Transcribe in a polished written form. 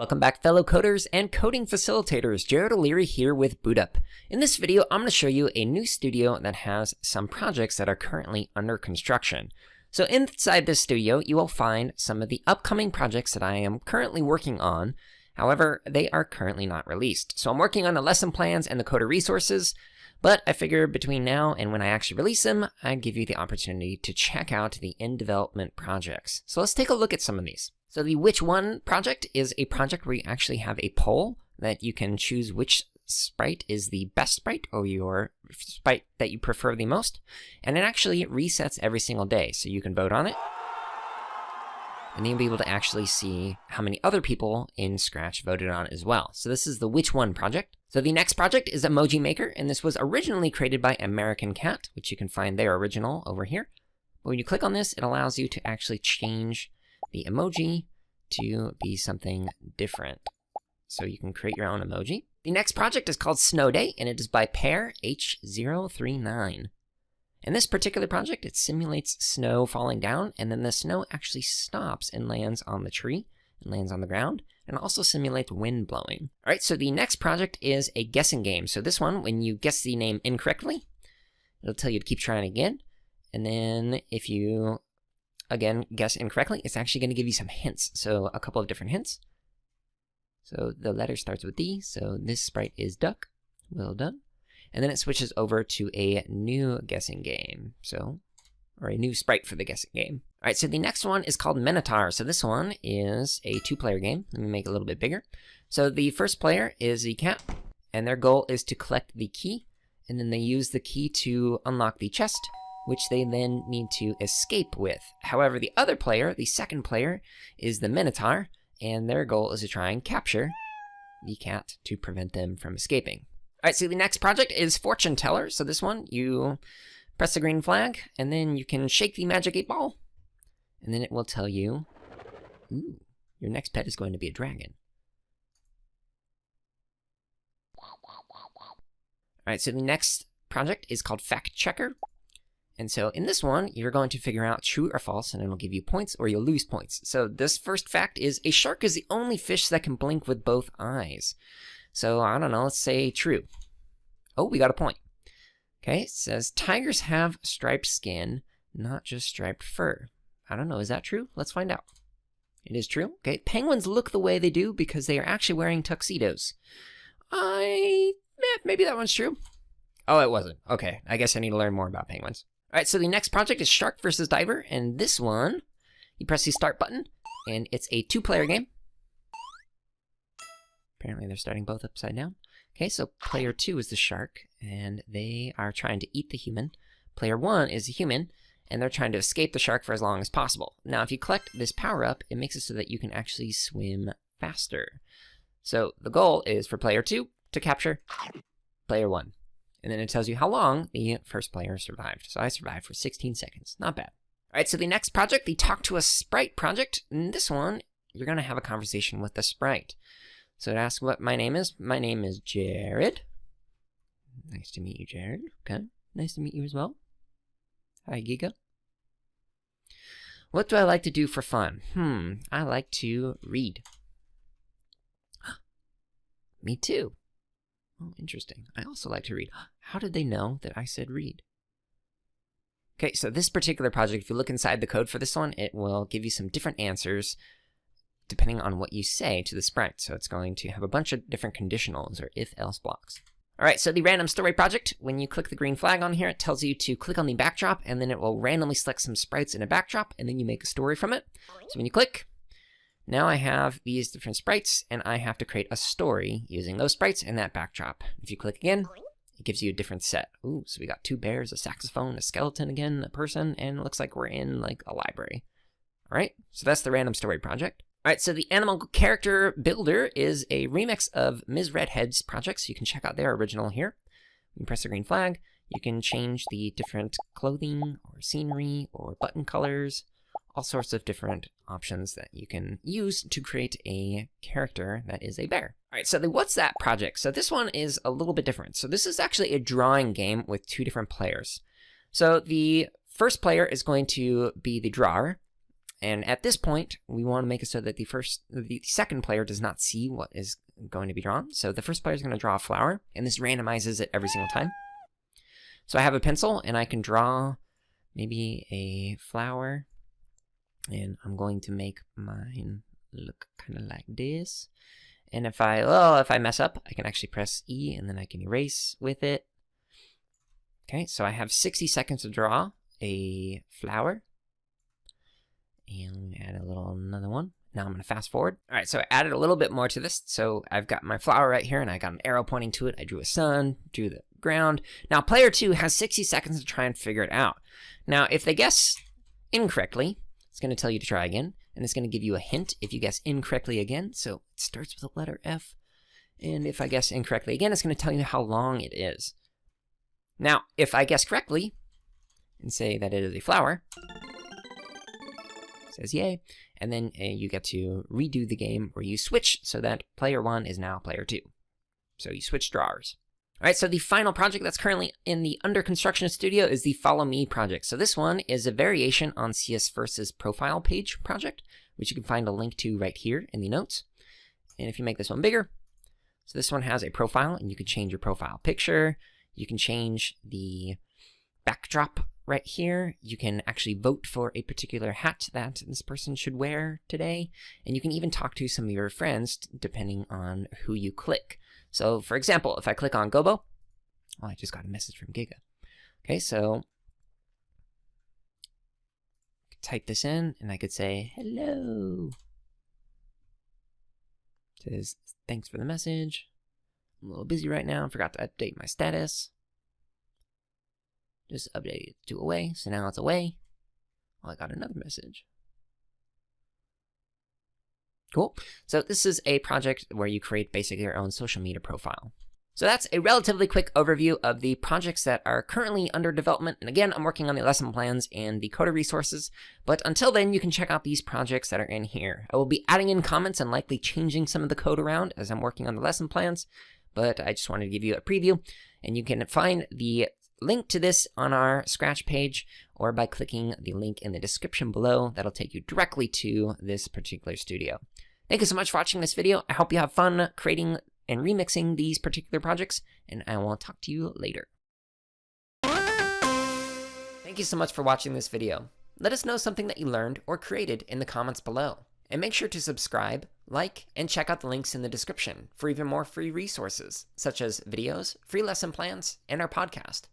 Welcome back, fellow coders and coding facilitators. Jared O'Leary here with BootUp. In this video, I'm going to show you a new studio that has some projects that are currently under construction. So inside this studio, you will find some of the upcoming projects that I am currently working on. However, they are currently not released. So I'm working on the lesson plans and the coder resources, but I figure between now and when I actually release them, I'd give you the opportunity to check out the in-development projects. So let's take a look at some of these. So the Which One project is a project where you actually have a poll that you can choose which sprite is the best sprite or your sprite that you prefer the most. And it actually resets every single day, so you can vote on it. And then you'll be able to actually see how many other people in Scratch voted on it as well. So this is the Which One project. So the next project is Emoji Maker, and this was originally created by American Cat, which you can find their original over here. But when you click on this, it allows you to actually change the emoji to be something different. So you can create your own emoji. The next project is called Snow Day, and it is by Pear H039. In this particular project, it simulates snow falling down, and then the snow actually stops and lands on the tree, and lands on the ground, and also simulates wind blowing. All right, so the next project is a guessing game. So this one, when you guess the name incorrectly, it'll tell you to keep trying again. And then if you, again, guess incorrectly, it's actually going to give you some hints. So a couple of different hints. So the letter starts with D, so this sprite is duck. Well done. And then it switches over to a new guessing game. Or a new sprite for the guessing game. All right, so the next one is called Minotaur. So this one is a 2-player game. Let me make it a little bit bigger. So the first player is the cat, and their goal is to collect the key, and then they use the key to unlock the chest, which they then need to escape with. However, the other player, the second player, is the Minotaur, and their goal is to try and capture the cat to prevent them from escaping. All right, so the next project is Fortune Teller. So this one, you press the green flag, and then you can shake the magic 8-ball, and then it will tell you, ooh, your next pet is going to be a dragon. All right, so the next project is called Fact Checker. And so in this one, you're going to figure out true or false, and it'll give you points or you'll lose points. So this first fact is a shark is the only fish that can blink with both eyes. So I don't know, let's say true. Oh, we got a point. Okay, it says tigers have striped skin, not just striped fur. I don't know, is that true? Let's find out. It is true. Okay, penguins look the way they do because they are actually wearing tuxedos. Maybe that one's true. Oh, it wasn't. Okay, I guess I need to learn more about penguins. All right, so the next project is Shark versus Diver, and this one, you press the start button, and it's a 2-player game. Apparently they're starting both upside down. Okay, so player 2 is the shark, and they are trying to eat the human. Player 1 is the human, and they're trying to escape the shark for as long as possible. Now, if you collect this power-up, it makes it so that you can actually swim faster. So the goal is for player 2 to capture player 1. And then it tells you how long the first player survived. So I survived for 16 seconds. Not bad. All right, so the next project, the Talk to a Sprite project. In this one, you're going to have a conversation with the sprite. So it asks what my name is. My name is Jared. Nice to meet you, Jared. Okay, nice to meet you as well. Hi, Giga. What do I like to do for fun? I like to read. Me too. Oh, interesting. I also like to read. How did they know that I said read? Okay, so this particular project, if you look inside the code for this one, it will give you some different answers depending on what you say to the sprite. So it's going to have a bunch of different conditionals or if-else blocks. All right, so the random story project, when you click the green flag on here, it tells you to click on the backdrop, and then it will randomly select some sprites in a backdrop, and then you make a story from it. So when you click, now I have these different sprites, and I have to create a story using those sprites and that backdrop. If you click again, it gives you a different set. Ooh, so we got 2 bears, a saxophone, a skeleton again, a person, and it looks like we're in like a library. All right, so that's the random story project. All right, so the Animal Character Builder is a remix of Ms. Redhead's project, so you can check out their original here. When you press the green flag, you can change the different clothing or scenery or button colors, all sorts of different options that you can use to create a character that is a bear. All right, so the What's That project. So this one is a little bit different. So this is actually a drawing game with 2 different players. So the first player is going to be the drawer, And at this point, we want to make it so that the second player does not see what is going to be drawn. So the first player is going to draw a flower, and this randomizes it every single time. So I have a pencil, and I can draw maybe a flower, and I'm going to make mine look kind of like this. And if I mess up, I can actually press E, and then I can erase with it. Okay, so I have 60 seconds to draw a flower. And add another one. Now I'm going to fast forward. All right, so I added a little bit more to this. So I've got my flower right here, and I got an arrow pointing to it. I drew a sun, drew the ground. Now player 2 has 60 seconds to try and figure it out. Now if they guess incorrectly, it's going to tell you to try again, and it's going to give you a hint if you guess incorrectly again. So it starts with the letter F, and if I guess incorrectly again, it's going to tell you how long it is. Now if I guess correctly and say that it is a flower, says yay, and then you get to redo the game where you switch so that player 1 is now player 2. So you switch drawers. All right, so the final project that's currently in the under construction studio is the Follow Me project. So this one is a variation on CS Versus profile page project, which you can find a link to right here in the notes. And if you make this one bigger, so this one has a profile, and you can change your profile picture. You can change the backdrop right here. You can actually vote for a particular hat that this person should wear today. And you can even talk to some of your friends depending on who you click. So for example, if I click on Gobo, oh, I just got a message from Giga. Okay, so type this in, and I could say, hello. It says, thanks for the message. I'm a little busy right now. I forgot to update my status. Just update it to away, so now it's away. Oh, I got another message. Cool. So this is a project where you create basically your own social media profile. So that's a relatively quick overview of the projects that are currently under development. And again, I'm working on the lesson plans and the coder resources. But until then, you can check out these projects that are in here. I will be adding in comments and likely changing some of the code around as I'm working on the lesson plans. But I just wanted to give you a preview. And you can find the link to this on our Scratch page, or by clicking the link in the description below. That'll take you directly to this particular studio. Thank you so much for watching this video. I hope you have fun creating and remixing these particular projects, and I will talk to you later. Thank you so much for watching this video. Let us know something that you learned or created in the comments below. And make sure to subscribe, like, and check out the links in the description for even more free resources, such as videos, free lesson plans, and our podcast.